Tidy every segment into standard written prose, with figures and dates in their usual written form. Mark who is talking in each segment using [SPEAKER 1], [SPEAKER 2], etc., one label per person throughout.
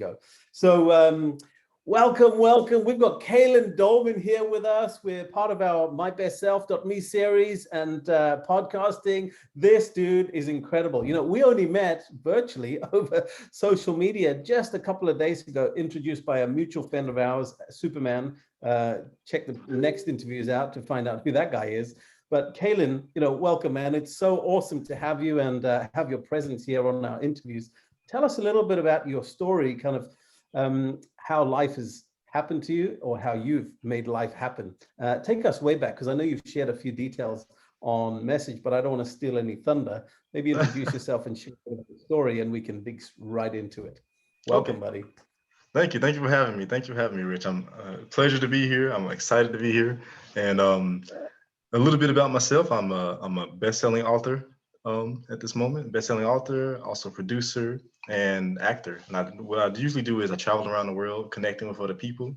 [SPEAKER 1] go. So welcome. We've got Kalen Doleman here with us. We're part of our mybestself.me series and podcasting. This dude is incredible. You know, we only met virtually over social media just a couple of days ago, introduced by a mutual friend of ours, Superman. Check the next interviews out to find out who that guy is. But Kalen, you know, welcome, man. It's so awesome to have you and have your presence here on our interviews. Tell us a little bit about your story, kind of how life has happened to you or how you've made life happen. Take us way back, because I know you've shared a few details on message, but I don't want to steal any thunder. Maybe introduce yourself and share the story and we can dig right into it. Welcome, buddy.
[SPEAKER 2] Thank you for having me. Thank you for having me, Rich. I'm pleasure to be here. I'm excited to be here. And a little bit about myself. I'm a best-selling author at this moment. Best-selling author, also producer and actor. And what I usually do is I travel around the world connecting with other people,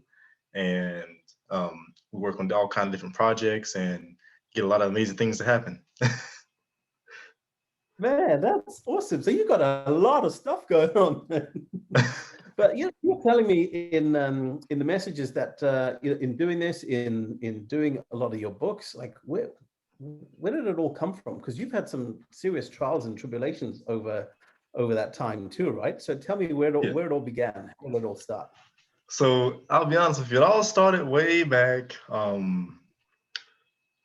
[SPEAKER 2] and we work on all kinds of different projects and get a lot of amazing things to happen.
[SPEAKER 1] Man, that's awesome. So you got a lot of stuff going on. But you're telling me in the messages that in doing this, in doing a lot of your books, like where did it all come from? Because you've had some serious trials and tribulations over that time too, right? So tell me where it all began. How did it all start?
[SPEAKER 2] So I'll be honest with you, it all started way back.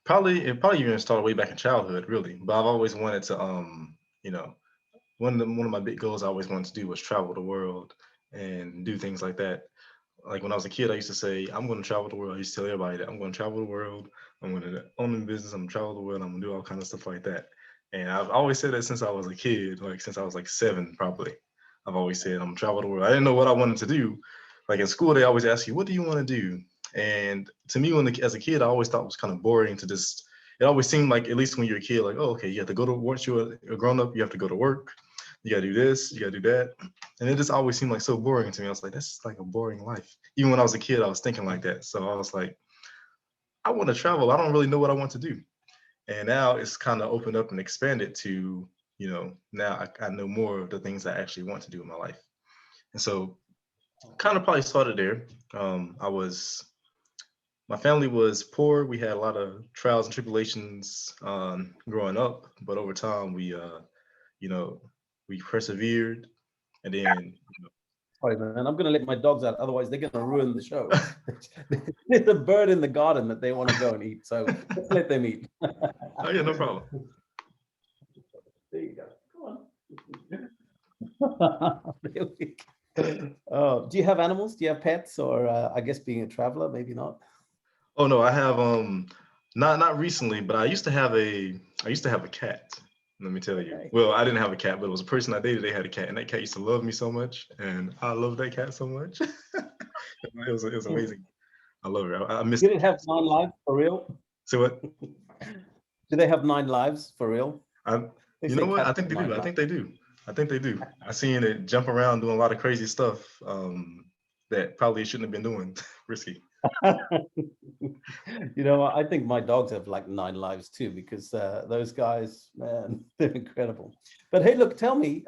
[SPEAKER 2] Probably even started way back in childhood, really. But I've always wanted to, you know, one of my big goals I always wanted to do was travel the world and do things like that. Like when I was a kid, I used to say, I'm going to travel the world. I used to tell everybody that I'm going to travel the world. I'm going to own a business. I'm going to travel the world. I'm going to do all kinds of stuff like that. And I've always said that since I was a kid, like since I was like 7, probably. I've always said I'm going to travel the world. I didn't know what I wanted to do. Like in school, they always ask you, what do you want to do? And to me, as a kid, I always thought it was kind of boring to just, it always seemed like, at least when you're a kid, like, oh, okay, you have to go to, once you're a grown up, you have to go to work. You gotta do this, you gotta do that. And it just always seemed like so boring to me. I was like, this is like a boring life. Even when I was a kid, I was thinking like that. So I was like, I want to travel. I don't really know what I want to do. And now it's kind of opened up and expanded to, now I know more of the things I actually want to do in my life. And so kind of probably started there. My family was poor. We had a lot of trials and tribulations growing up, but over time we persevered, and then.
[SPEAKER 1] Sorry, man. I'm going to let my dogs out. Otherwise, they're going to ruin the show. There's a bird in the garden that they want to go and eat. So let's let them eat.
[SPEAKER 2] Oh, yeah, no problem.
[SPEAKER 1] There you go. Come on. Oh, do you have animals? Do you have pets? Or I guess being a traveler, maybe not.
[SPEAKER 2] Oh no, I have not recently, but I used to have a cat. Let me tell you. Well, I didn't have a cat, but it was a person I dated. They had a cat, and that cat used to love me so much, and I love that cat so much. it was amazing. I love her. I miss.
[SPEAKER 1] Did it have 9 lives for real?
[SPEAKER 2] So what?
[SPEAKER 1] Do they have 9 lives for real?
[SPEAKER 2] You know what? I think they do. I think they do. I seen it jump around doing a lot of crazy stuff that probably shouldn't have been doing. Risky.
[SPEAKER 1] I think my dogs have like 9 lives too, because those guys, man, they're incredible. But hey, look, tell me,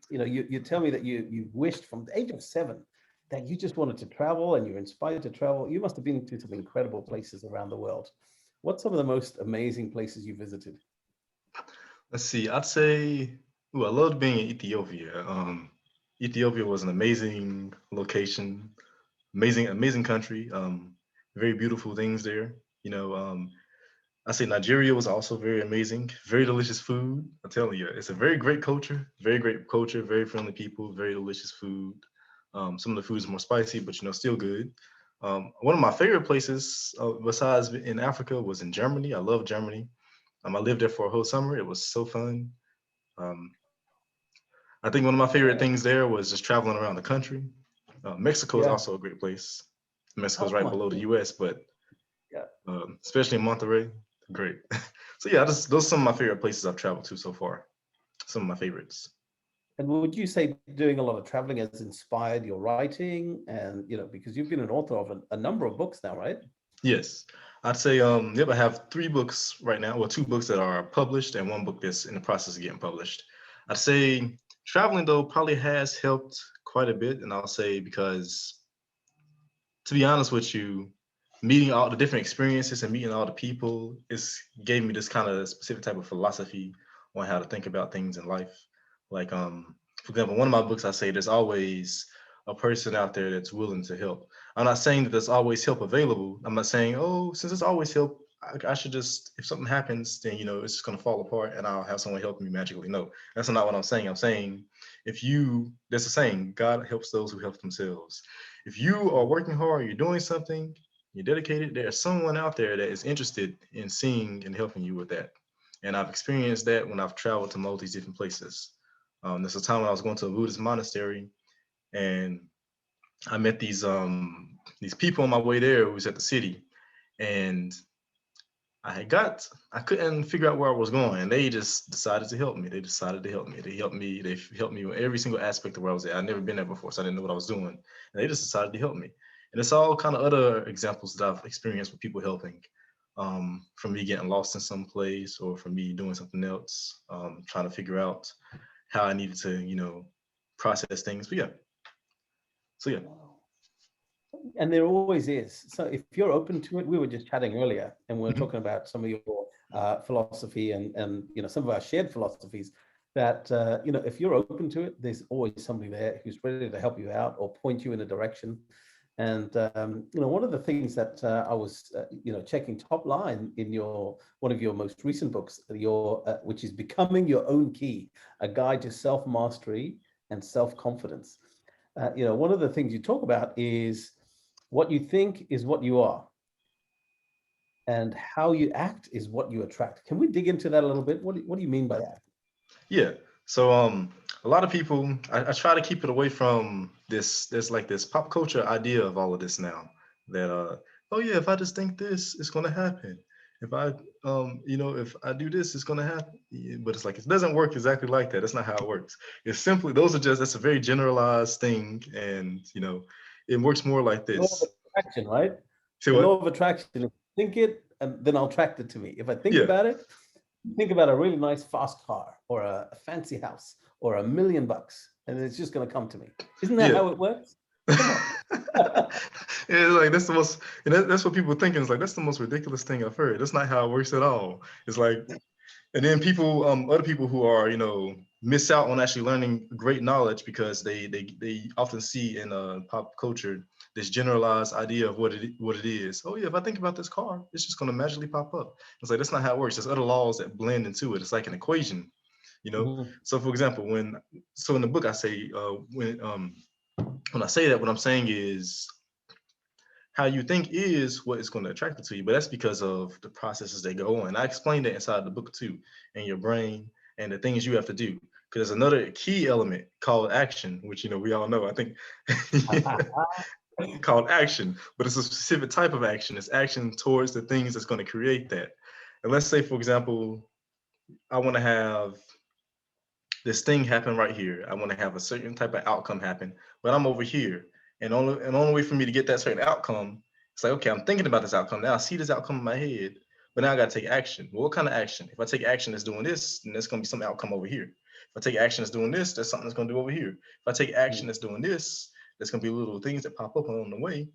[SPEAKER 1] you tell me that you wished from the age of 7 that you just wanted to travel and you're inspired to travel. You must have been to some incredible places around the world. What's some of the most amazing places you visited?
[SPEAKER 2] Let's see. I'd say, I loved being in Ethiopia. Ethiopia was an amazing location, amazing country. Very beautiful things there. I say Nigeria was also very amazing. Very delicious food. I'm telling you, it's a very great culture. Very friendly people. Very delicious food. Some of the food is more spicy, but still good. One of my favorite places, besides in Africa, was in Germany. I love Germany. I lived there for a whole summer. It was so fun. I think one of my favorite things there was just traveling around the country. Mexico is also a great place. Mexico is right below the U.S., but especially in Monterrey, great. So yeah, those are some of my favorite places I've traveled to so far. Some of my favorites.
[SPEAKER 1] And would you say doing a lot of traveling has inspired your writing? And because you've been an author of a number of books now, right?
[SPEAKER 2] Yes, I'd say I have 3 books right now. Well, 2 books that are published and 1 book that's in the process of getting published. I'd say Traveling though probably has helped quite a bit, and I'll say because, to be honest with you, meeting all the different experiences and meeting all the people, it's gave me this kind of specific type of philosophy on how to think about things in life. Like, for example, one of my books, I say there's always a person out there that's willing to help. I'm not saying that there's always help available. I'm not saying, oh, since there's always help, I should just, if something happens, then it's just gonna fall apart and I'll have someone helping me magically. No, that's not what I'm saying. I'm saying there's a saying, God helps those who help themselves. If you are working hard, you're doing something, you're dedicated, there's someone out there that is interested in seeing and helping you with that. And I've experienced that when I've traveled to all these different places. There's a time when I was going to a Buddhist monastery, and I met these people on my way there who was at the city, and I couldn't figure out where I was going, and they just decided to help me. They decided to help me. They helped me with every single aspect of where I was at. I'd never been there before, so I didn't know what I was doing. And they just decided to help me. And it's all kind of other examples that I've experienced with people helping. From me getting lost in some place, or from me doing something else, trying to figure out how I needed to, process things. But yeah. So yeah.
[SPEAKER 1] And there always is. So if you're open to it, we were just chatting earlier, and we were
[SPEAKER 2] Mhm.
[SPEAKER 1] talking about some of your philosophy and some of our shared philosophies. That if you're open to it, there's always somebody there who's ready to help you out or point you in a direction. And one of the things that I was checking top line in your one of your most recent books, which is Becoming Your Own Key: A Guide to Self Mastery and Self Confidence. One of the things you talk about is what you think is what you are, and how you act is what you attract. Can we dig into that a little bit? What do you mean by that?
[SPEAKER 2] Yeah. So a lot of people, I try to keep it away from this. There's like this pop culture idea of all of this now, that oh yeah, if I just think this, it's gonna happen. If I if I do this, it's gonna happen. Yeah, but it's like it doesn't work exactly like that. That's not how it works. It's simply that's a very generalized thing, and it works more like
[SPEAKER 1] Law of
[SPEAKER 2] this.
[SPEAKER 1] attraction, right?
[SPEAKER 2] See
[SPEAKER 1] The
[SPEAKER 2] what?
[SPEAKER 1] law of attraction. If I think it, and then I'll attract it to me. If I think
[SPEAKER 2] Yeah.
[SPEAKER 1] about it, think about a really nice fast car or a fancy house or $1 million, and it's just going to come to me. Isn't that
[SPEAKER 2] Yeah.
[SPEAKER 1] how it works? Come on.
[SPEAKER 2] Yeah, like that's the most, and that's what people thinking. It's like that's the most ridiculous thing I've heard. That's not how it works at all. It's like, and then people, other people who are, miss out on actually learning great knowledge because they often see in pop culture this generalized idea of what it is. Oh yeah, if I think about this car, it's just going to magically pop up. It's like that's not how it works. There's other laws that blend into it. It's like an equation, you know.
[SPEAKER 1] Mhm.
[SPEAKER 2] So for example, in the book I say when I say that, what I'm saying is how you think is what is going to attract it to you. But that's because of the processes that go on. And I explained that inside the book too, and your brain and the things you have to do. Because there's another key element called action, which we all know. I think called action, but it's a specific type of action. It's action towards the things that's going to create that. And let's say, for example, I want to have this thing happen right here. I want to have a certain type of outcome happen, but I'm over here. And only way for me to get that certain outcome, it's like, okay, I'm thinking about this outcome. Now I see this outcome in my head, but now I got to take action. Well, what kind of action? If I take action that's doing this, then there's going to be some outcome over here. If I take action that's doing this, there's something that's going to do over here. If I take action that's doing this, there's going to be little things that pop up along the way.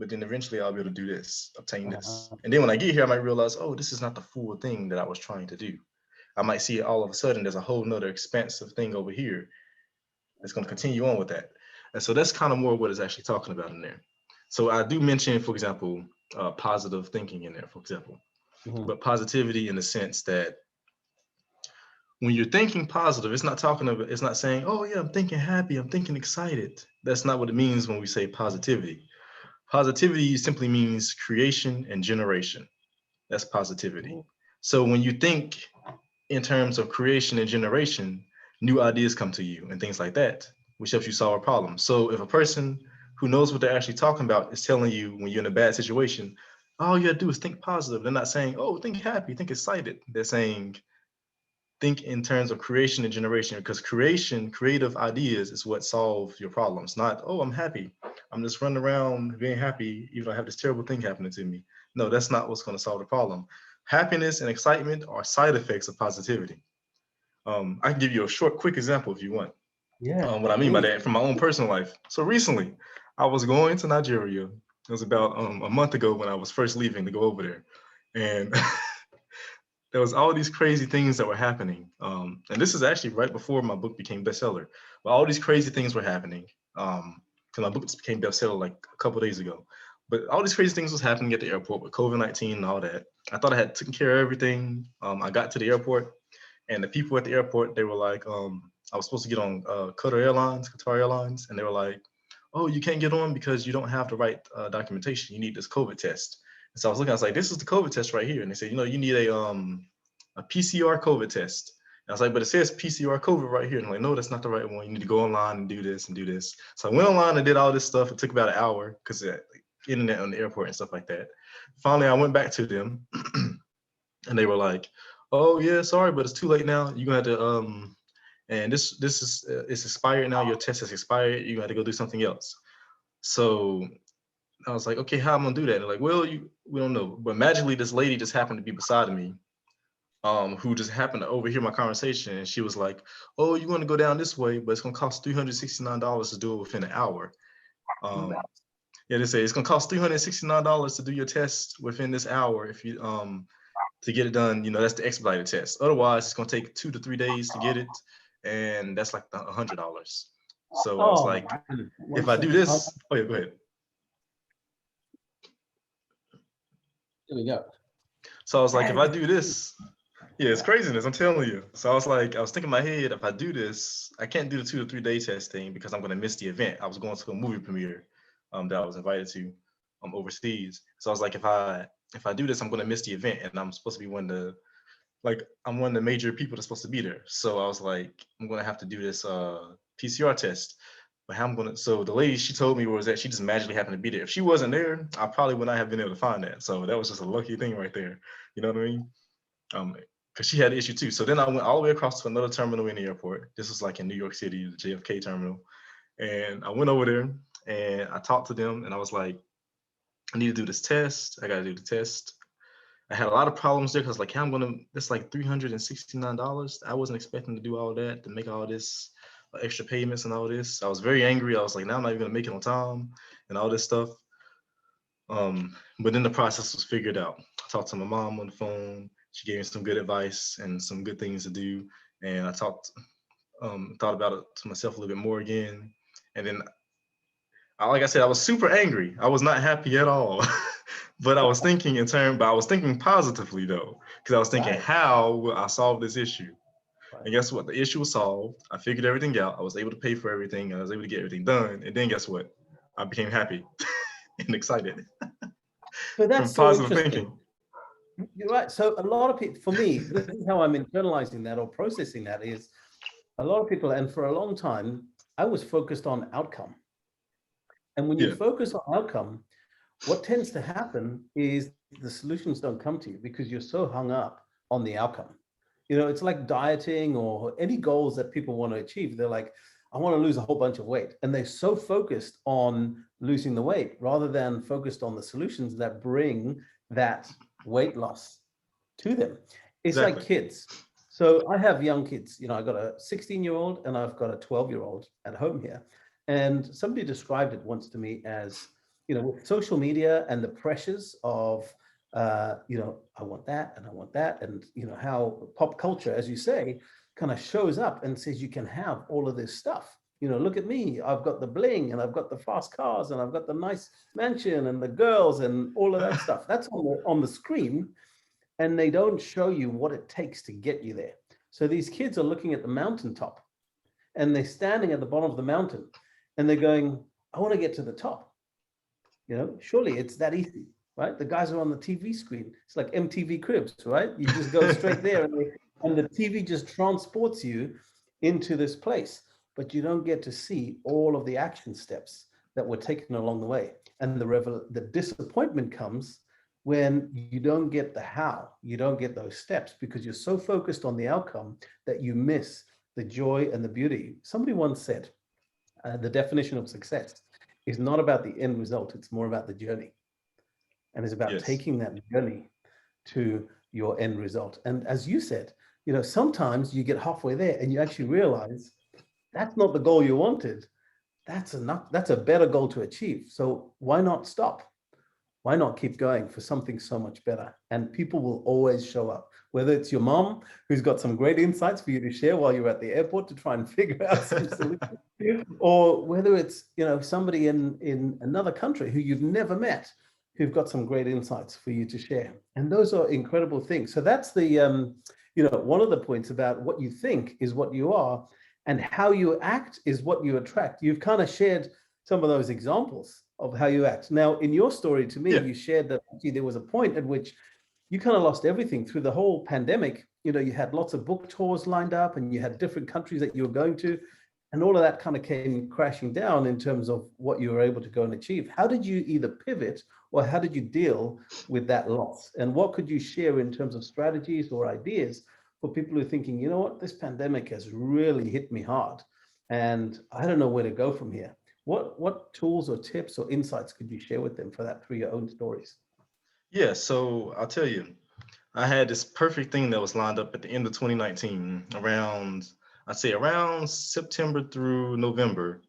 [SPEAKER 2] But then eventually I'll be able to do this, obtain this. And then when I get here, I might realize, oh, this is not the full thing that I was trying to do. I might see it all of a sudden there's a whole nother expansive thing over here that's going to continue on with that. And so that's kind of more what it's actually talking about in there. So I do mention, for example, positive thinking in there, for example,
[SPEAKER 1] Mhm.
[SPEAKER 2] but positivity in the sense that when you're thinking positive, it's not saying, oh yeah, I'm thinking happy, I'm thinking excited. That's not what it means when we say positivity. Positivity simply means creation and generation. That's positivity.
[SPEAKER 1] Mhm.
[SPEAKER 2] So when you think in terms of creation and generation, new ideas come to you and things like that, which helps you solve a problem. So if a person who knows what they're actually talking about is telling you when you're in a bad situation, all you gotta do is think positive. They're not saying, oh, think happy, think excited. They're saying, think in terms of creation and generation, because creative ideas is what solve your problems. Not, oh, I'm happy. I'm just running around being happy, even though I have this terrible thing happening to me. No, that's not what's going to solve the problem. Happiness and excitement are side effects of positivity. I can give you a short, quick example if you want.
[SPEAKER 1] Yeah.
[SPEAKER 2] What I mean by that, from my own personal life. So recently, I was going to Nigeria. It was about a month ago when I was first leaving to go over there, and there was all these crazy things that were happening. And this is actually right before my book became bestseller. But all these crazy things were happening. Because my book became bestseller like a couple of days ago. But all these crazy things was happening at the airport with COVID-19 and all that. I thought I had taken care of everything. I got to the airport, and the people at the airport, they were like, I was supposed to get on Qatar Airlines, and they were like, oh, you can't get on because you don't have the right documentation. You need this COVID test. And so I was looking, I was like, this is the COVID test right here. And they said, you need a PCR COVID test. And I was like, but it says PCR COVID right here. And I'm like, no, that's not the right one. You need to go online and do this and do this. So I went online and did all this stuff. It took about an hour because internet on the airport and stuff like that. Finally, I went back to them and they were like, oh yeah, sorry, but it's too late now. You're gonna have to and this is it's expired now. Your test has expired. You got to go do something else. So I was like, okay, how am I gonna do that? And they're like, well, we don't know. But magically, this lady just happened to be beside of me, who just happened to overhear my conversation, and she was like, oh, you want to go down this way, but it's gonna cost $369 to do it within an hour. Yeah, they say it's gonna cost $369 to do your test within this hour if you to get it done. That's the expedited test. Otherwise, it's gonna take 2 to 3 days to get it, and that's like $100. So I was like, if I do this, oh yeah, go ahead.
[SPEAKER 1] Here we go.
[SPEAKER 2] So I was like, if I do this, yeah, it's craziness, I'm telling you. So I was thinking in my head, if I do this, I can't do the 2 to 3 day testing because I'm gonna miss the event. I was going to a movie premiere that I was invited to overseas. So I was like, if I do this, I'm gonna miss the event, and I'm supposed to be I'm one of the major people that's supposed to be there. So I was like, I'm gonna have to do this PCR test. But so the lady, she told me was that she just magically happened to be there. If she wasn't there, I probably would not have been able to find that. So that was just a lucky thing right there. You know what I mean? Because she had an issue too. So then I went all the way across to another terminal in the airport. This was like in New York City, the JFK terminal. And I went over there and I talked to them, and I was like, I need to do this test. I gotta do the test. I had a lot of problems there because like, hey, it's like $369. I wasn't expecting to do all that, to make all this extra payments and all this. I was very angry. I was like, now I'm not even gonna make it on time and all this stuff. But then the process was figured out. I talked to my mom on the phone. She gave me some good advice and some good things to do. And I thought about it to myself a little bit more again. And then, like I said, I was super angry. I was not happy at all. But I was thinking positively though, because I was thinking, how will I solve this issue? And guess what? The issue was solved. I figured everything out. I was able to pay for everything. I was able to get everything done. And then guess what? I became happy and excited.
[SPEAKER 1] So that's
[SPEAKER 2] from positive
[SPEAKER 1] so
[SPEAKER 2] thinking.
[SPEAKER 1] You're right. So a lot of people, for me, this is how I'm internalizing that or processing that is a lot of people, and for a long time, I was focused on outcome. And when you focus on outcome, what tends to happen is the solutions don't come to you because you're so hung up on the outcome. It's like dieting or any goals that people want to achieve. They're like, I want to lose a whole bunch of weight. And they're so focused on losing the weight rather than focused on the solutions that bring that weight loss to them. It's like kids. So I have young kids. I got a 16-year-old and I've got a 12-year-old at home here. And somebody described it once to me as, with social media and the pressures of, I want that and I want that. And, how pop culture, as you say, kind of shows up and says you can have all of this stuff. Look at me. I've got the bling and I've got the fast cars and I've got the nice mansion and the girls and all of that stuff. That's on the screen. And they don't show you what it takes to get you there. So these kids are looking at the mountaintop and they're standing at the bottom of the mountain and they're going, I want to get to the top. Surely it's that easy, right? The guys are on the TV screen. It's like MTV Cribs, right? You just go straight there and the TV just transports you into this place, but you don't get to see all of the action steps that were taken along the way. And the disappointment comes when you don't get the how, you don't get those steps because you're so focused on the outcome that you miss the joy and the beauty. Somebody once said, the definition of success is not about the end result, it's more about the journey. And it's about taking that journey to your end result. And as you said, sometimes you get halfway there and you actually realize that's not the goal you wanted. That's enough. That's a better goal to achieve. So why not stop? Why not keep going for something so much better? And people will always show up, whether it's your mom, who's got some great insights for you to share while you're at the airport to try and figure out some solutions, or whether it's, somebody in another country who you've never met, who've got some great insights for you to share. And those are incredible things. So that's the, one of the points about what you think is what you are, and how you act is what you attract. You've kind of shared some of those examples of how you act. Now, in your story to me, you shared that there was a point at which you kind of lost everything through the whole pandemic. You had lots of book tours lined up, and you had different countries that you were going to, and all of that kind of came crashing down in terms of what you were able to go and achieve. How did you either pivot, or how did you deal with that loss? And what could you share in terms of strategies or ideas for people who are thinking, you know what, this pandemic has really hit me hard, and I don't know where to go from here? What tools or tips or insights could you share with them for that through your own stories?
[SPEAKER 2] Yeah, so I'll tell you, I had this perfect thing that was lined up at the end of 2019, I'd say around September through November.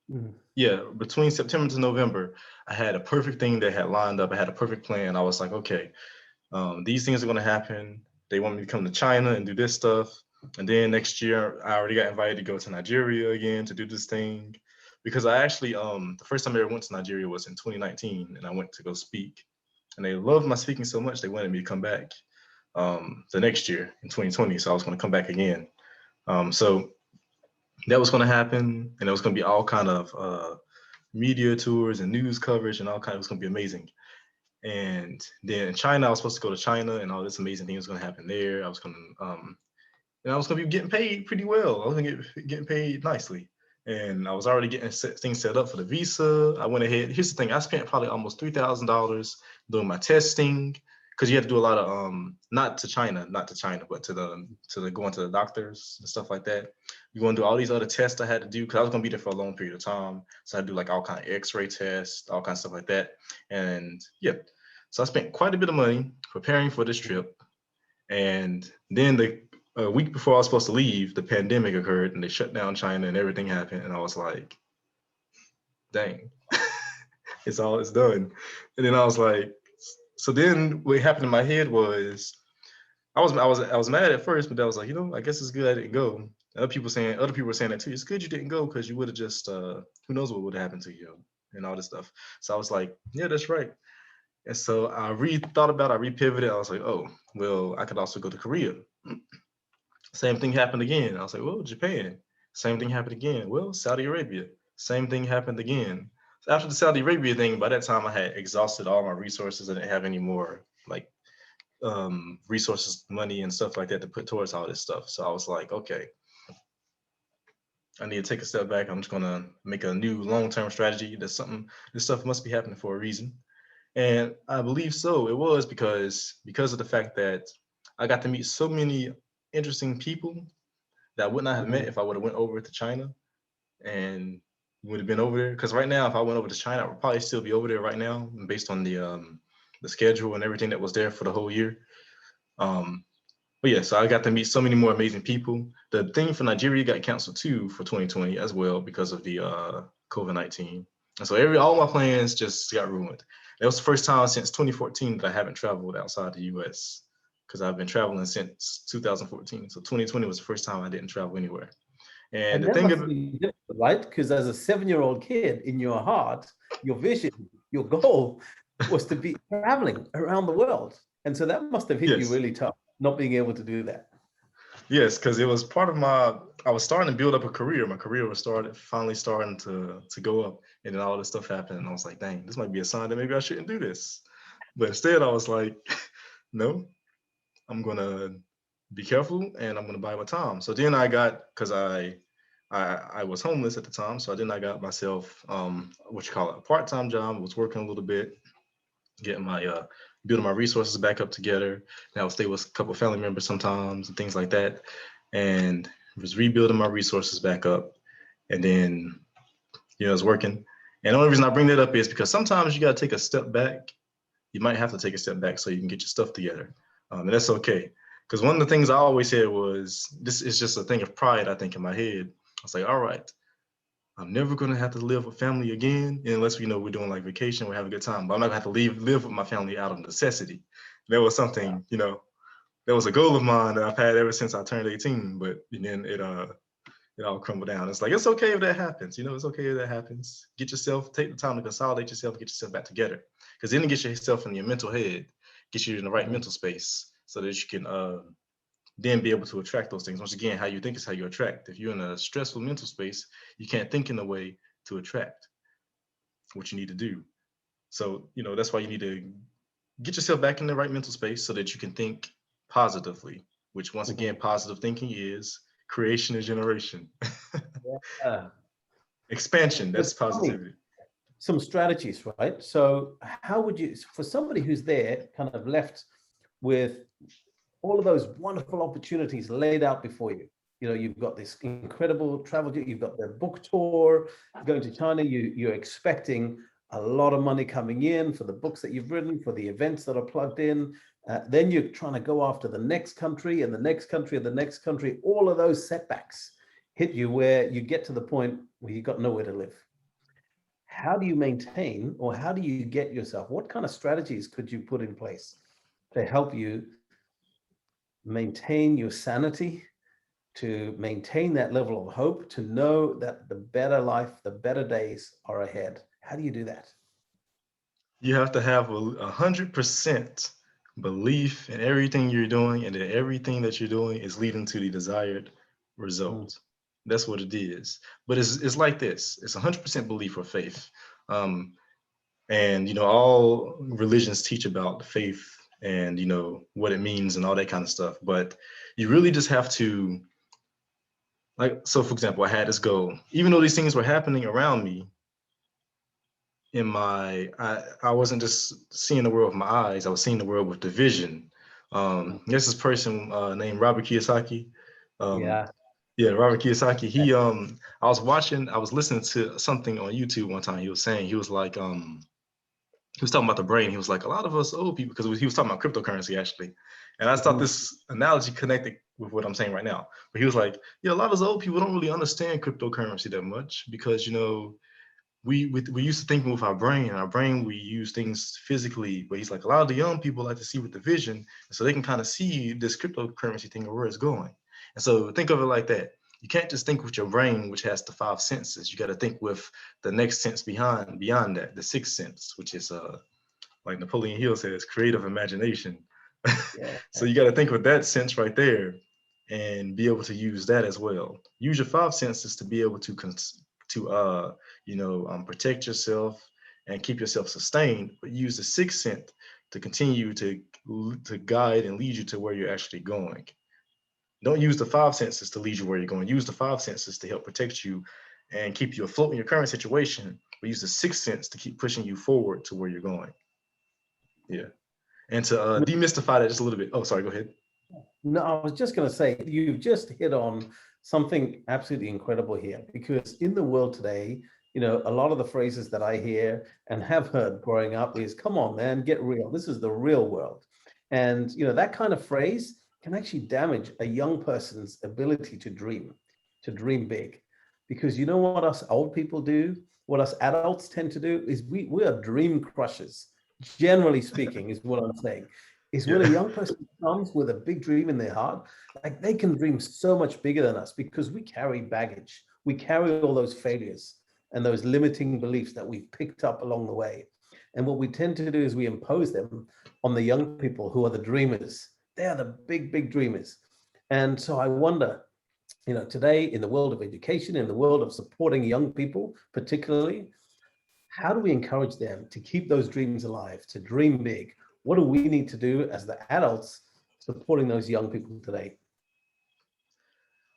[SPEAKER 1] Mhm.
[SPEAKER 2] Yeah, between September to November, I had a perfect thing that had lined up. I had a perfect plan. I was like, okay, these things are going to happen. They want me to come to China and do this stuff. And then next year, I already got invited to go to Nigeria again to do this thing. Because I actually, the first time I ever went to Nigeria was in 2019, and I went to go speak. And they loved my speaking so much, they wanted me to come back the next year in 2020. So I was going to come back again. So that was going to happen, and it was going to be all kind of media tours and news coverage and all kind. It was going to be amazing. And then in China, I was supposed to go to China, and all this amazing thing was going to happen there. I was going to, and I was going to be getting paid pretty well. I was going to getting paid nicely, and I was already getting things set up for the visa. I went ahead. Here's the thing: I spent probably almost $3,000 doing my testing, because you had to do a lot of not to China, but to the going to the doctors and stuff like that. You're going to do all these other tests I had to do, because I was going to be there for a long period of time. So I had to do like all kind of X-ray tests, all kinds of stuff like that. And yeah, so I spent quite a bit of money preparing for this trip. And then a week before I was supposed to leave, the pandemic occurred, and they shut down China, and everything happened. And I was like, dang, it's done. And then I was like, so then what happened in my head was, I was mad at first, but I was like, I guess it's good I didn't go. Other people were saying that too. It's good you didn't go, because you would have just who knows what would have happened to you and all this stuff. So I was like, yeah, that's right. And so I repivoted. I was like, oh, well, I could also go to Korea. Same thing happened again. I was like, well, Japan. Same thing happened again. Well, Saudi Arabia. Same thing happened again. So after the Saudi Arabia thing, by that time I had exhausted all my resources. I didn't have any more resources, money, and stuff like that to put towards all this stuff. So I was like, okay, I need to take a step back. I'm just gonna make a new long-term strategy. This stuff must be happening for a reason. And I believe so. It was because of the fact that I got to meet so many interesting people that I would not have met if I would have went over to China and would have been over there. Because right now, if I went over to China, I would probably still be over there right now, based on the schedule and everything that was there for the whole year. But yeah, so I got to meet so many more amazing people. The thing for Nigeria got canceled too for 2020 as well, because of the COVID-19. And so all my plans just got ruined. That was the first time since 2014 that I haven't traveled outside the US, because I've been traveling since 2014. So 2020 was the first time I didn't travel anywhere. And
[SPEAKER 1] And
[SPEAKER 2] the
[SPEAKER 1] that
[SPEAKER 2] thing
[SPEAKER 1] must
[SPEAKER 2] of
[SPEAKER 1] be difficult, right? Because as a 7-year-old kid, in your heart, your vision, your goal was to be traveling around the world. And so that must have hit you
[SPEAKER 2] yes,
[SPEAKER 1] really tough, not being able to do that.
[SPEAKER 2] yes, because it was part of I was starting to build up a career. My career was finally starting to go up, and then all this stuff happened, and I was like, dang, this might be a sign that maybe I shouldn't do this. But instead, I was like, no, I'm gonna be careful, and I'm gonna buy my time. So then because I was homeless at the time, so then I got myself what you call it, a part-time job. I was working a little bit, getting my building my resources back up together. And I would stay with a couple of family members sometimes and things like that, and was rebuilding my resources back up. And then I was working. And the only reason I bring that up is because sometimes you got to take a step back. You might have to take a step back so you can get your stuff together, and that's okay. Because one of the things I always said was, this is just a thing of pride, I think, in my head, was like, all right, I'm never gonna have to live with family again unless we're doing like vacation, we're having a good time. But I'm not gonna have to live with my family out of necessity. That was something, that was a goal of mine that I've had ever since I turned 18. But then it all crumbled down. It's like, it's okay if that happens. It's okay if that happens. Take the time to consolidate yourself, get yourself back together. Because then it gets yourself in your mental head, gets you in the right mental space so that you can then be able to attract those things. Once again, how you think is how you attract. If you're in a stressful mental space, you can't think in a way to attract what you need to do. So, that's why you need to get yourself back in the right mental space so that you can think positively, which once again, positive thinking is creation and generation.
[SPEAKER 1] Yeah.
[SPEAKER 2] Expansion,
[SPEAKER 1] But
[SPEAKER 2] that's
[SPEAKER 1] tell me
[SPEAKER 2] positivity.
[SPEAKER 1] some strategies, right? So how would you, for somebody who's there, kind of left with all of those wonderful opportunities laid out before you? You've got this incredible travel, you've got the book tour, going to China, you're expecting a lot of money coming in for the books that you've written, for the events that are plugged in. Then you're trying to go after the next country and the next country and the next country. All of those setbacks hit you where you get to the point where you've got nowhere to live. How do you maintain, or how do you get yourself? What kind of strategies could you put in place to help you maintain your sanity, to maintain that level of hope, to know that the better life, the better days are ahead? How do you do that?
[SPEAKER 2] You have to have 100% belief in everything you're doing and that everything that you're doing is leading to the desired result. That's what it is. But it's like this. It's 100% belief or faith. And all religions teach about faith and what it means and all that kind of stuff. But you really just have to, like, so for example, I had this goal. Even though these things were happening around me, I wasn't just seeing the world with my eyes, I was seeing the world with the vision. There's this person named Robert Kiyosaki.
[SPEAKER 1] Yeah.
[SPEAKER 2] Yeah, Robert Kiyosaki. I was listening to something on YouTube one time. He was like, he was talking about the brain. He was like, a lot of us old people, because he was talking about cryptocurrency actually. And I thought this analogy connected with what I'm saying right now. But he was like, yeah, a lot of us old people don't really understand cryptocurrency that much because, we used to thinking with our brain, and our brain, we use things physically. But he's like, a lot of the young people like to see with the vision, so they can kind of see this cryptocurrency thing and where it's going. And so think of it like that. You can't just think with your brain, which has the five senses. You got to think with the next sense beyond that, the sixth sense, which is like Napoleon Hill says, creative imagination.
[SPEAKER 1] Yeah.
[SPEAKER 2] So you got to think with that sense right there and be able to use that as well. Use your five senses to be able to protect yourself and keep yourself sustained, but use the sixth sense to continue to guide and lead you to where you're actually going. Don't use the five senses to lead you where you're going. Use the five senses to help protect you and keep you afloat in your current situation, but use the sixth sense to keep pushing you forward to where you're going. Yeah. And to demystify that just a little bit. Oh, sorry, go ahead.
[SPEAKER 1] No, I was just going to say, you've just hit on something absolutely incredible here, because in the world today, a lot of the phrases that I hear and have heard growing up is, come on, man, get real. This is the real world. And, that kind of phrase can actually damage a young person's ability to dream big. Because you know what us old people do? What us adults tend to do is we are dream crushers, generally speaking, is what I'm saying. Is when a young person comes with a big dream in their heart, like they can dream so much bigger than us because we carry baggage. We carry all those failures and those limiting beliefs that we've picked up along the way. And what we tend to do is we impose them on the young people who are the dreamers. They are the big, big dreamers. And so I wonder, today in the world of education, in the world of supporting young people, particularly, how do we encourage them to keep those dreams alive, to dream big? What do we need to do as the adults supporting those young people today?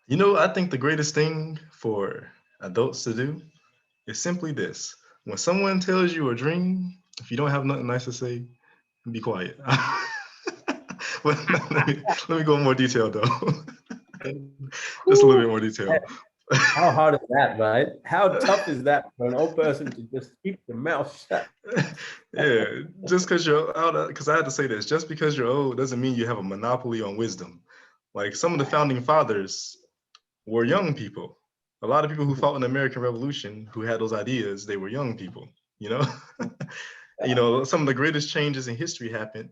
[SPEAKER 2] I think the greatest thing for adults to do is simply this. When someone tells you a dream, if you don't have nothing nice to say, be quiet. Well, let me go in more detail though. Just a little bit more detail.
[SPEAKER 1] How hard is that, right? How tough is that for an old person to just keep their mouth shut?
[SPEAKER 2] Yeah, just because you're out, because I had to say this, just because you're old doesn't mean you have a monopoly on wisdom. Like some of the founding fathers were young people. A lot of people who fought in the American Revolution, who had those ideas, they were young people, you know? You know, some of the greatest changes in history happened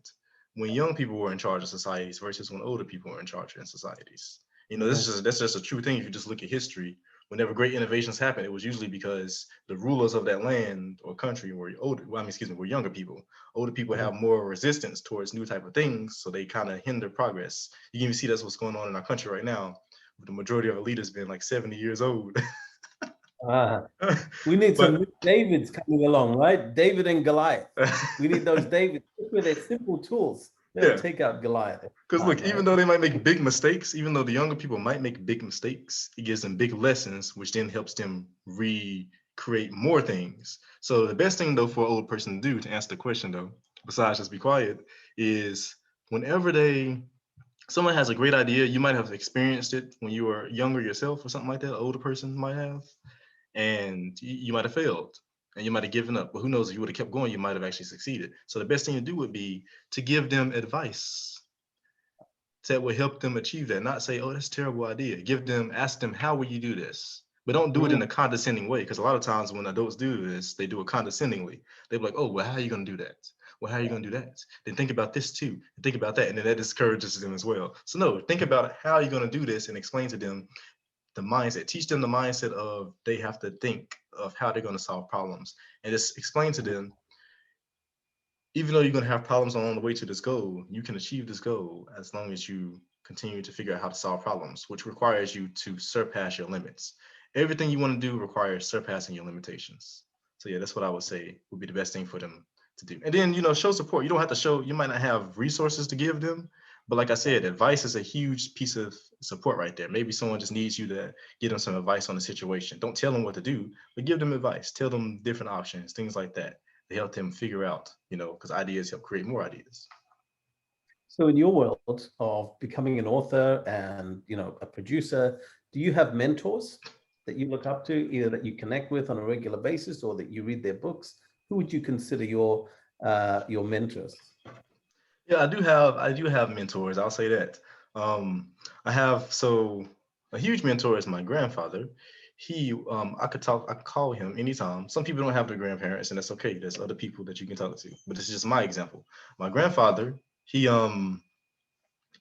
[SPEAKER 2] when young people were in charge of societies versus when older people were in charge in societies. You know, that's just a true thing. If you just look at history, whenever great innovations happen, it was usually because the rulers of that land or country were older. Well, I mean, excuse me, were younger people. Older people have more resistance towards new type of things, so they kind of hinder progress. You can even see that's what's going on in our country right now, with the majority of our leaders being like 70 years old.
[SPEAKER 1] We need some
[SPEAKER 2] But
[SPEAKER 1] new Davids coming along, right? David and Goliath. We need those Davids with their simple tools. They'll
[SPEAKER 2] yeah,
[SPEAKER 1] take out Goliath.
[SPEAKER 2] because look,
[SPEAKER 1] Right?
[SPEAKER 2] even though they might make big mistakes, even though the younger people might make big mistakes, it gives them big lessons, which then helps them recreate more things. So the best thing though for an old person to do, to answer the question though, besides just be quiet, is whenever someone has a great idea, you might have experienced it when you were younger yourself or something like that, an older person might have, and you might have failed and you might have given up. But who knows, if you would have kept going, you might have actually succeeded. So the best thing to do would be to give them advice that will help them achieve that. Not say, oh, that's a terrible idea. Ask them, how will you do this? But don't do it in a condescending way, because a lot of times when adults do this, they do it condescendingly. They're like, oh, well, how are you going to do that? Well, how are you going to do that? Then think about this too. Think about that. And then that discourages them as well. So no, think about how you're going to do this and explain to them the mindset. Teach them the mindset of they have to think of how they're going to solve problems. And just explain to them, even though you're going to have problems along the way to this goal, you can achieve this goal as long as you continue to figure out how to solve problems, which requires you to surpass your limits. Everything you want to do requires surpassing your limitations. So yeah, that's what I would say would be the best thing for them to do. And then, show support. You don't have to show, you might not have resources to give them, but like I said, advice is a huge piece of support right there. Maybe someone just needs you to give them some advice on the situation. Don't tell them what to do, but give them advice. Tell them different options, things like that. They help them figure out, because ideas help create more ideas.
[SPEAKER 1] So in your world of becoming an author and a producer, do you have mentors that you look up to, either that you connect with on a regular basis or that you read their books? Who would you consider your mentors?
[SPEAKER 2] Yeah, I do have mentors. I'll say that. I have a huge mentor is my grandfather. I could call him anytime. Some people don't have their grandparents, and that's okay. There's other people that you can talk to. But this is just my example. My grandfather, he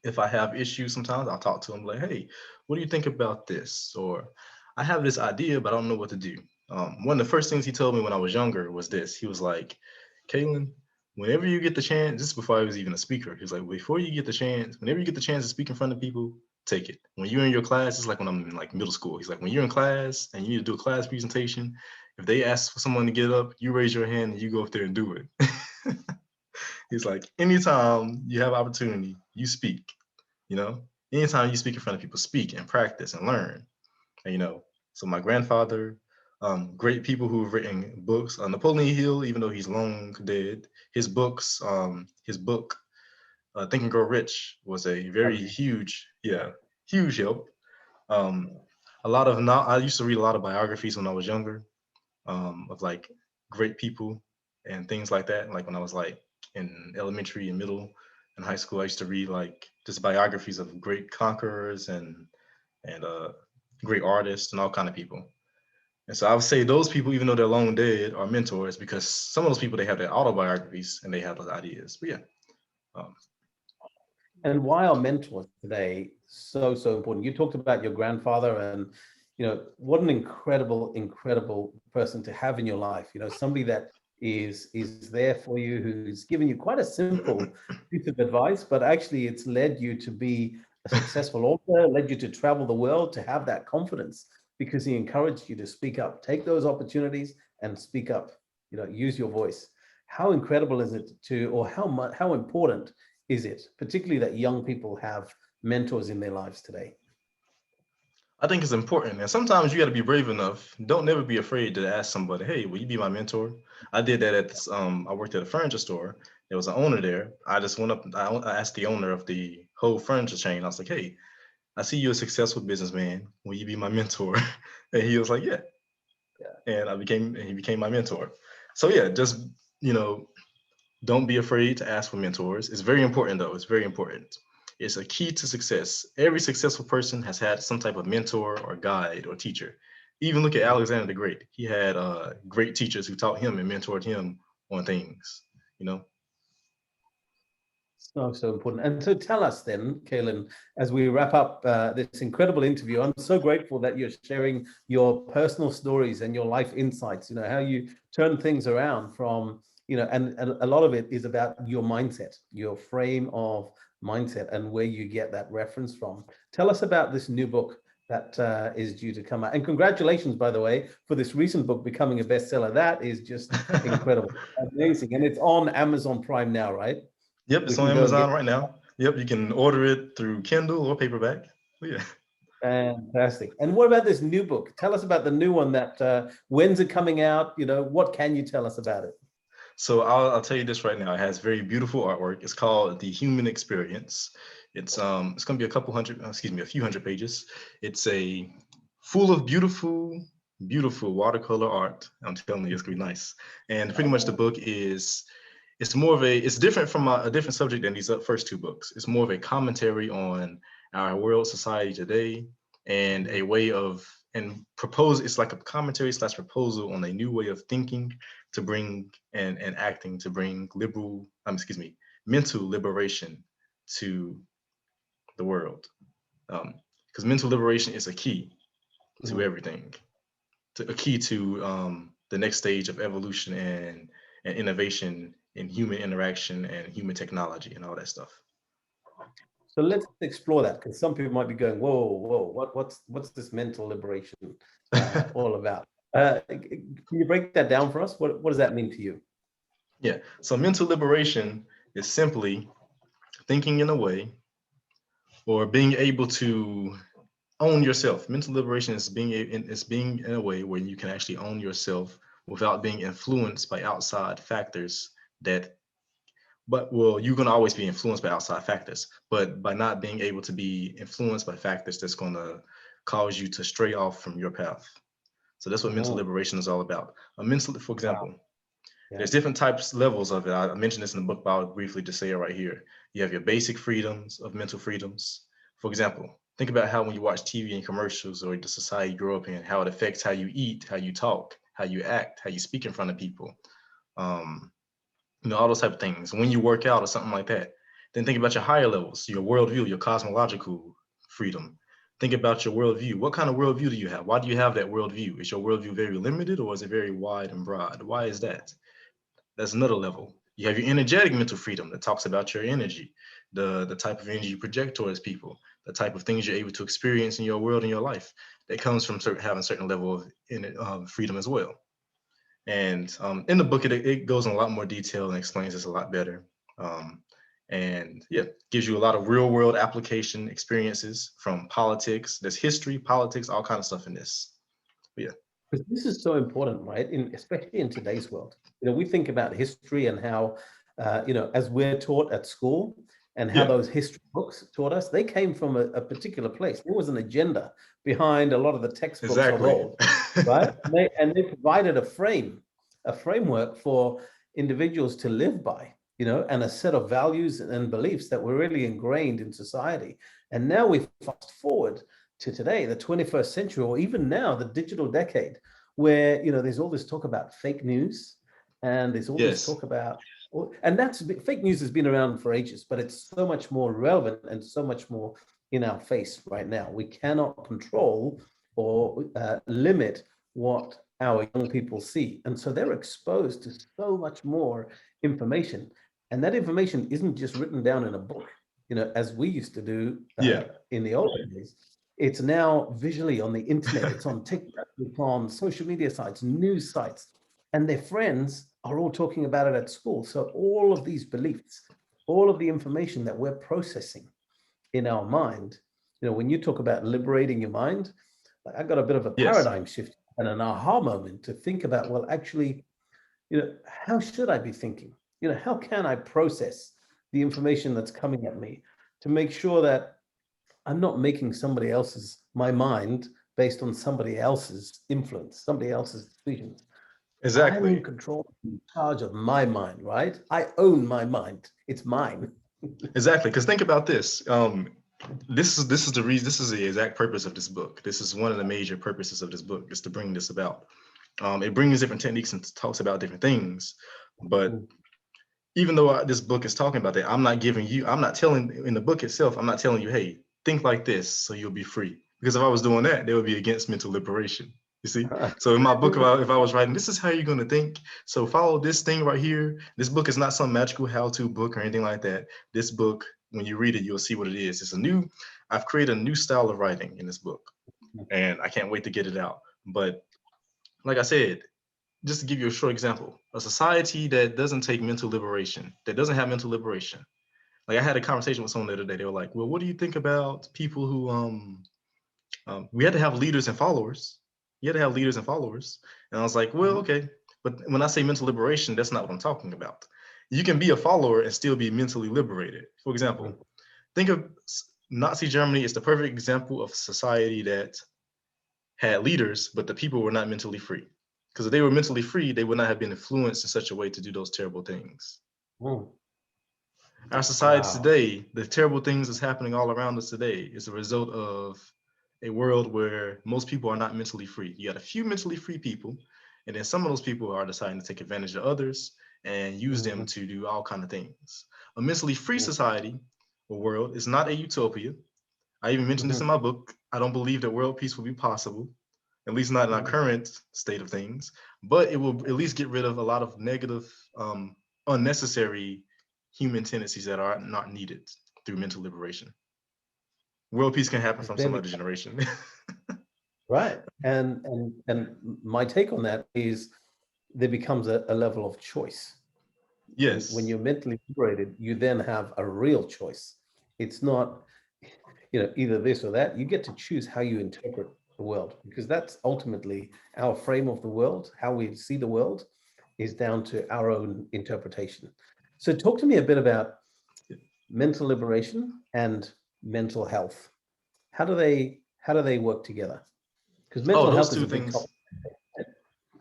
[SPEAKER 2] if I have issues sometimes, I'll talk to him like, hey, what do you think about this? Or I have this idea, but I don't know what to do. One of the first things he told me when I was younger was this. He was like, Kalen, whenever you get the chance, this is before I was even a speaker. He was like, whenever you get the chance to speak in front of people, take it. When you're in your class, it's like when I'm in like middle school. He's like, when you're in class and you need to do a class presentation, if they ask for someone to get up, you raise your hand and you go up there and do it. He's like, anytime you have opportunity, you speak, you know, anytime you speak in front of people, speak and practice and learn. And, so my grandfather, great people who've written books. Napoleon Hill, even though he's long dead, his book, Think and Grow Rich, was a very huge help. Um, I used to read a lot of biographies when I was younger, of like great people and things like that. Like when I was like in elementary and middle and high school, I used to read like just biographies of great conquerors and great artists and all kind of people. And so I would say those people, even though they're long dead, are mentors, because some of those people, they have their autobiographies and they have those ideas. But yeah.
[SPEAKER 1] And why are mentors today so important? You talked about your grandfather, and what an incredible person to have in your life. Somebody that is there for you, who's given you quite a simple piece of advice, but actually it's led you to be a successful author, led you to travel the world, to have that confidence, because he encouraged you to speak up, take those opportunities and speak up, use your voice. How incredible is it or how important is it, particularly that young people have mentors in their lives today?
[SPEAKER 2] I think it's important. And sometimes you got to be brave enough. Don't never be afraid to ask somebody, hey, will you be my mentor? I did that at this, I worked at a furniture store. There was an owner there. I just went up, I asked the owner of the whole furniture chain. I was like, hey, I see you're a successful businessman. Will you be my mentor? And he was like, yeah. And he became my mentor. So yeah, just, you know, don't be afraid to ask for mentors. It's very important though. It's very important. It's a key to success. Every successful person has had some type of mentor or guide or teacher. Even look at Alexander the Great. He had great teachers who taught him and mentored him on things, you know.
[SPEAKER 1] So important. And so tell us then, Kalen, as we wrap up this incredible interview, I'm so grateful that you're sharing your personal stories and your life insights, how you turn things around from, and a lot of it is about your mindset, your frame of mindset and where you get that reference from. Tell us about this new book that is due to come out. And congratulations, by the way, for this recent book becoming a bestseller. That is just incredible. Amazing. And it's on Amazon Prime now, right?
[SPEAKER 2] Yep,
[SPEAKER 1] We
[SPEAKER 2] it's on
[SPEAKER 1] can go and
[SPEAKER 2] Amazon right now. Yep, you can order it through Kindle or paperback. Yeah.
[SPEAKER 1] Fantastic. And what about this new book? Tell us about the new one that when's it coming out? What can you tell us about it?
[SPEAKER 2] So I'll tell you this right now. It has very beautiful artwork. It's called The Human Experience. It's going to be a few hundred pages. It's full of beautiful watercolor art. I'm telling you, it's going to be nice. And pretty much the book it's different from a different subject than these first two books. It's more of a commentary on our world, society today, and it's like a commentary / proposal on a new way of thinking to bring and acting to bring mental liberation to the world. Because mental liberation is a key to everything, a key to the next stage of evolution and innovation in human interaction and human technology and all that stuff.
[SPEAKER 1] So let's explore that, because some people might be going, whoa, what's this mental liberation all about? Can you break that down for us? What does that mean to you?
[SPEAKER 2] Yeah, so mental liberation is simply thinking in a way or being able to own yourself. Mental liberation is being in a way where you can actually own yourself without being influenced by outside factors you're going to always be influenced by outside factors, but by not being able to be influenced by factors that's going to cause you to stray off from your path. So that's what mental liberation is all about. For example, there's different levels of it. I mentioned this in the book, but I'll briefly just say it right here. You have your basic freedoms of mental freedoms. For example, think about how when you watch TV and commercials or the society you grow up in, how it affects how you eat, how you talk, how you act, how you speak in front of people. All those type of things. When you work out or something like that, then think about your higher levels, your worldview, your cosmological freedom. Think about your worldview. What kind of worldview do you have? Why do you have that worldview? Is your worldview very limited or is it very wide and broad? Why is that? That's another level. You have your energetic mental freedom that talks about your energy, the type of energy you project towards people, the type of things you're able to experience in your world and your life. That comes from having a certain level of freedom as well. And in the book, it goes in a lot more detail and explains this a lot better. Gives you a lot of real world application experiences from politics. There's history, politics, all kind of stuff in this. But yeah.
[SPEAKER 1] Because this is so important, right? Especially in today's world. We think about history and how, as we're taught at school and how those history books taught us, they came from a particular place. There was an agenda behind a lot of the textbooks of old, right? And they provided a framework for individuals to live by, and a set of values and beliefs that were really ingrained in society. And now we fast forward to today, the 21st century, or even now, the digital decade, where there's all this talk about fake news, and there's all this talk about, and fake news has been around for ages, but it's so much more relevant and so much more in our face right now. We cannot control or limit what our young people see, and so they're exposed to so much more information, and that information isn't just written down in a book, as we used to do in the old days. It's now visually on the internet. It's on TikTok, it's on social media sites, news sites, and their friends are all talking about it at school. So all of these beliefs, all of the information that we're processing in our mind, when you talk about liberating your mind, I got a bit of a paradigm shift and an aha moment to think about, well, actually, how should I be thinking? How can I process the information that's coming at me to make sure that I'm not making my mind based on somebody else's influence, somebody else's decisions.
[SPEAKER 2] Exactly.
[SPEAKER 1] I'm in control, in charge of my mind, right? I own my mind. It's mine.
[SPEAKER 2] Exactly. Because think about this. This is the reason. This is the exact purpose of this book. This is one of the major purposes of this book, is to bring this about. It brings different techniques and talks about different things, but
[SPEAKER 1] Mm.
[SPEAKER 2] even though this book is talking about that, I'm not telling, in the book itself, I'm not telling you, hey, think like this so you'll be free. Because if I was doing that, they would be against mental liberation. You see? So in my book, if I was writing, this is how you're going to think. So follow this thing right here. This book is not some magical how-to book or anything like that. This book, when you read it, you'll see what it is. I've created a new style of writing in this book, and I can't wait to get it out. But like I said, just to give you a short example, a society that doesn't take mental liberation, that doesn't have mental liberation. Like I had a conversation with someone the other day. They were like, "Well, what do you think about people who we had to have leaders and followers. You had to have leaders and followers." And I was like, "Well, okay, but when I say mental liberation, that's not what I'm talking about. You can be a follower and still be mentally liberated. For example, think of Nazi Germany is the perfect example of society that had leaders, but the people were not mentally free. Because if they were mentally free, they would not have been influenced in such a way to do those terrible things.
[SPEAKER 1] Mm.
[SPEAKER 2] Our society
[SPEAKER 1] Wow.
[SPEAKER 2] today, the terrible things that's happening all around us today, is a result of a world where most people are not mentally free. You got a few mentally free people, and then some of those people are deciding to take advantage of others and use them
[SPEAKER 1] Mhm.
[SPEAKER 2] to do all kind of things. A mentally free
[SPEAKER 1] Mm.
[SPEAKER 2] society or world is not a utopia. I even mentioned this in
[SPEAKER 1] Mhm.
[SPEAKER 2] my book. I don't believe that world peace will be possible, at least not in our
[SPEAKER 1] Mhm.
[SPEAKER 2] current state of things, but it will at least get rid of a lot of negative, unnecessary human tendencies that are not needed through mental liberation. World peace can happen from
[SPEAKER 1] There
[SPEAKER 2] some
[SPEAKER 1] we
[SPEAKER 2] other generation.
[SPEAKER 1] Right. And my take on that is there becomes a level of choice. When
[SPEAKER 2] Yes.
[SPEAKER 1] you're mentally liberated, you then have a real choice. It's not, either this or that. You get to choose how you interpret the world, because that's ultimately our frame of the world. How we see the world is down to our own interpretation. So talk to me a bit about mental liberation and mental health. How do they work together? Because
[SPEAKER 2] Oh,
[SPEAKER 1] mental
[SPEAKER 2] those
[SPEAKER 1] health is
[SPEAKER 2] two
[SPEAKER 1] a big
[SPEAKER 2] things.
[SPEAKER 1] topic.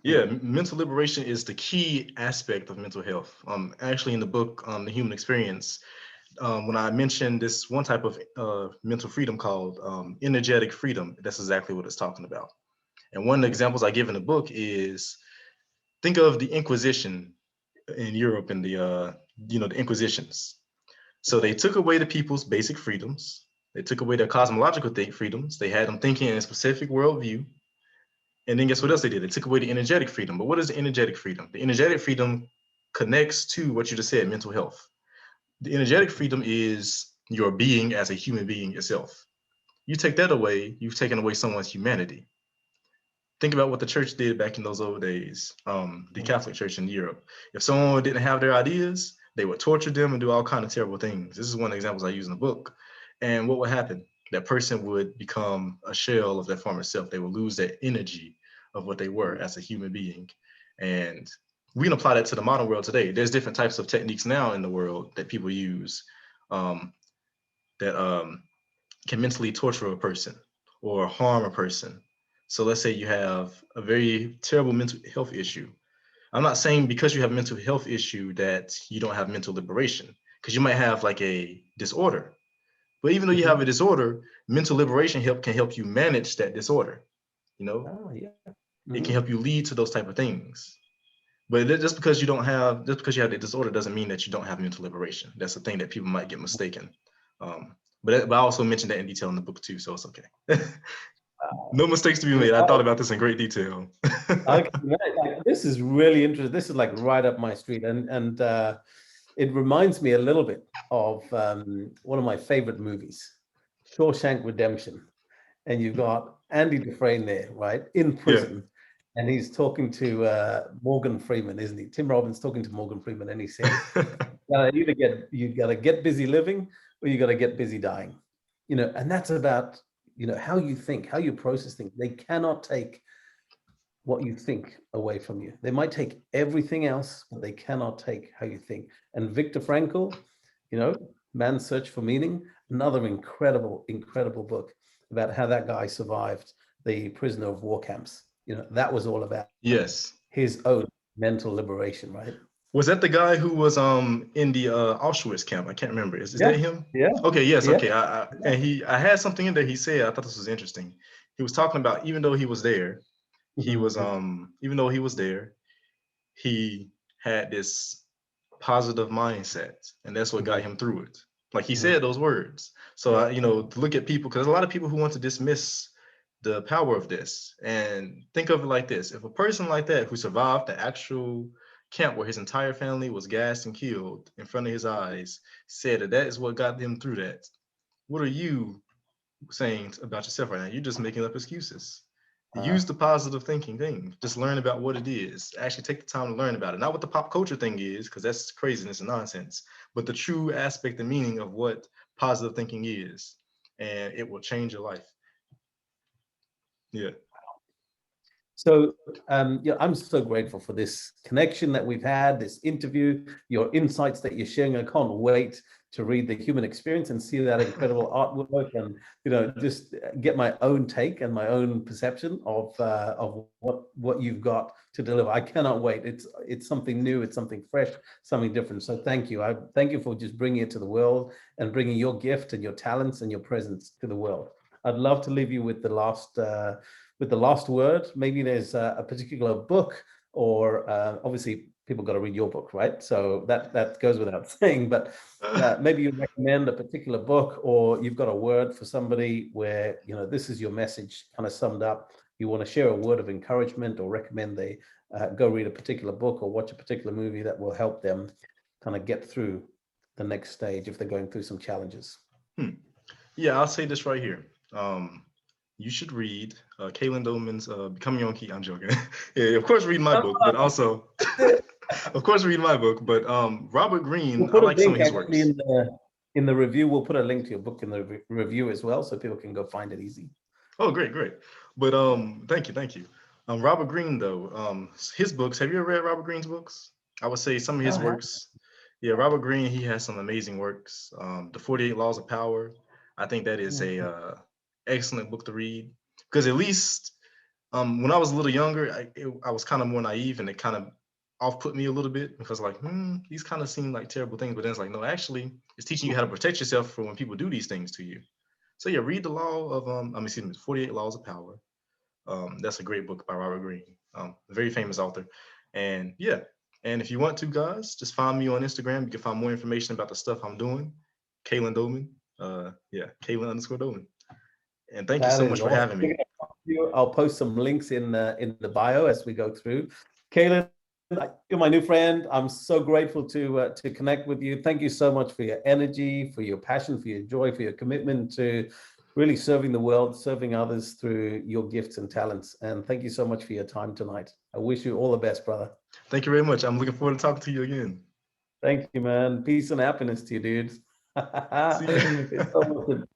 [SPEAKER 2] Yeah, mental liberation is the key aspect of mental health. Actually, in the book, The Human Experience, when I mentioned this one type of mental freedom called energetic freedom, that's exactly what it's talking about. And one of the
[SPEAKER 1] Mhm.
[SPEAKER 2] examples I give in the book is, think of the Inquisition in Europe and the Inquisitions. So they took away the people's basic freedoms. They took away their cosmological freedoms. They had them thinking in a specific worldview. And then guess what else they did? They took away the energetic freedom. But what is the energetic freedom? The energetic freedom connects to what you just said, mental health. The energetic freedom is your being as a human being yourself. You take that away, you've taken away someone's humanity. Think about what the church did back in those old days, the
[SPEAKER 1] Mhm.
[SPEAKER 2] Catholic Church in Europe. If someone didn't have their ideas, they would torture them and do all kind of terrible things. This is one of the examples I use in the book. And what would happen? That person would become a shell of their former self. They would lose that energy of what they were as a human being. And we can apply that to the modern world today. There's different types of techniques now in the world that people use, um, that can mentally torture a person or harm a person. So let's say you have a very terrible mental health issue. I'm not saying because you have a mental health issue that you don't have mental liberation, because you might have like a disorder. But even though you have a
[SPEAKER 1] Mhm.
[SPEAKER 2] disorder, mental liberation can help you manage that disorder. You know,
[SPEAKER 1] Oh, yeah.
[SPEAKER 2] it can
[SPEAKER 1] Mhm.
[SPEAKER 2] help you lead to those type of things. But just because you have the disorder doesn't mean that you don't have mental liberation. That's the thing that people might get mistaken. But I also mentioned that in detail in the book too, so it's okay. No mistakes to be made. I thought about this in great detail.
[SPEAKER 1] Okay, like, this is really interesting. This is like right up my street, and it reminds me a little bit of one of my favorite movies, Shawshank Redemption. And you've got Andy Dufresne there, right, in
[SPEAKER 2] Yeah.
[SPEAKER 1] prison, and he's talking to Morgan Freeman, isn't he? Tim Robbins talking to Morgan Freeman, and he says, you gotta get busy living, or you gotta get busy dying. And that's about how you think, how you process things. They cannot take what you think away from you. They might take everything else, but they cannot take how you think. And Viktor Frankl, Man's Search for Meaning, another incredible, incredible book about how that guy survived the prisoner of war camps. That was all about
[SPEAKER 2] Yes.
[SPEAKER 1] his own mental liberation, right?
[SPEAKER 2] Was that the guy who was in the Auschwitz camp? I can't remember. Is
[SPEAKER 1] Yeah,
[SPEAKER 2] that him?
[SPEAKER 1] yeah,
[SPEAKER 2] Okay, yes,
[SPEAKER 1] yeah.
[SPEAKER 2] okay. I had something in there he said. I thought this was interesting. He was talking about even though he was there, he was
[SPEAKER 1] Mhm.
[SPEAKER 2] even though he was there, he had this positive mindset, and that's what got
[SPEAKER 1] Mhm.
[SPEAKER 2] him through it. Like he
[SPEAKER 1] Mhm.
[SPEAKER 2] said those words. So
[SPEAKER 1] Yeah.
[SPEAKER 2] to look at people, because a lot of people who want to dismiss the power of this, and think of it like this: if a person like that who survived the actual camp where his entire family was gassed and killed in front of his eyes said that that is what got them through that, what are you saying about yourself right now? You're just making up excuses.
[SPEAKER 1] Uh,
[SPEAKER 2] Use the positive thinking thing. Just learn about what it is. Actually take the time to learn about it. Not what the pop culture thing is, because that's craziness and nonsense, but the true aspect and meaning of what positive thinking is. And it will change your life. Yeah.
[SPEAKER 1] So, yeah, I'm so grateful for this connection that we've had, this interview, your insights that you're sharing. I can't wait to read The Human Experience and see that incredible artwork, and just get my own take and my own perception of what you've got to deliver. I cannot wait. It's something new, it's something fresh, something different. So thank you. I thank you for just bringing it to the world and bringing your gift and your talents and your presence to the world. I'd love to leave you with the last word. Maybe there's a particular book, or obviously people got to read your book, right? So that goes without saying. But maybe you recommend a particular book, or you've got a word for somebody where this is your message kind of summed up. You want to share a word of encouragement, or recommend they go read a particular book or watch a particular movie that will help them kind of get through the next stage if they're going through some challenges.
[SPEAKER 2] Hmm. Yeah, I'll say this right here. You should read Kalen Doleman's Becoming Your Own Key. I'm joking. Yeah, of course, read my
[SPEAKER 1] Come
[SPEAKER 2] book, but
[SPEAKER 1] on,
[SPEAKER 2] also,
[SPEAKER 1] that's it.
[SPEAKER 2] of course, read my book. But Robert Greene,
[SPEAKER 1] We'll
[SPEAKER 2] I
[SPEAKER 1] put a
[SPEAKER 2] like some
[SPEAKER 1] link
[SPEAKER 2] of his
[SPEAKER 1] actually
[SPEAKER 2] works.
[SPEAKER 1] in the review. We'll put a link to your book in the review as well, so people can go find it easy.
[SPEAKER 2] Oh, great, great. But thank you, thank you. Robert Greene, though, his books. Have you ever read Robert Greene's books? I would say some of his
[SPEAKER 1] Oh,
[SPEAKER 2] works. Yeah, Robert Greene, he has some amazing works. The 48 Laws of Power. I think that is a excellent book to read, because at least when I was a little younger, I was kind of more naive, and it kind of off put me a little bit, because like, these kind of seem like terrible things, but then it's like, no, actually, it's teaching you how to protect yourself from when people do these things to you. So yeah, read the law of excuse me, 48 Laws of Power. That's a great book by Robert Greene, a very famous author. And yeah, and if you want to, guys, just find me on Instagram. You can find more information about the stuff I'm doing. Kalen Doleman. Yeah, Kalen underscore Doleman. And thank you
[SPEAKER 1] that
[SPEAKER 2] so
[SPEAKER 1] is
[SPEAKER 2] much for
[SPEAKER 1] awesome.
[SPEAKER 2] having
[SPEAKER 1] We're
[SPEAKER 2] me.
[SPEAKER 1] gonna talk to you. I'll post some links in the bio as we go through. Kalen, you're my new friend. I'm so grateful to connect with you. Thank you so much for your energy, for your passion, for your joy, for your commitment to really serving the world, serving others through your gifts and talents. And thank you so much for your time tonight. I wish you all the best, brother.
[SPEAKER 2] Thank you very much. I'm looking forward to talking to you again.
[SPEAKER 1] Thank you, man. Peace and happiness to you, dudes.
[SPEAKER 2] See you.
[SPEAKER 1] It's almost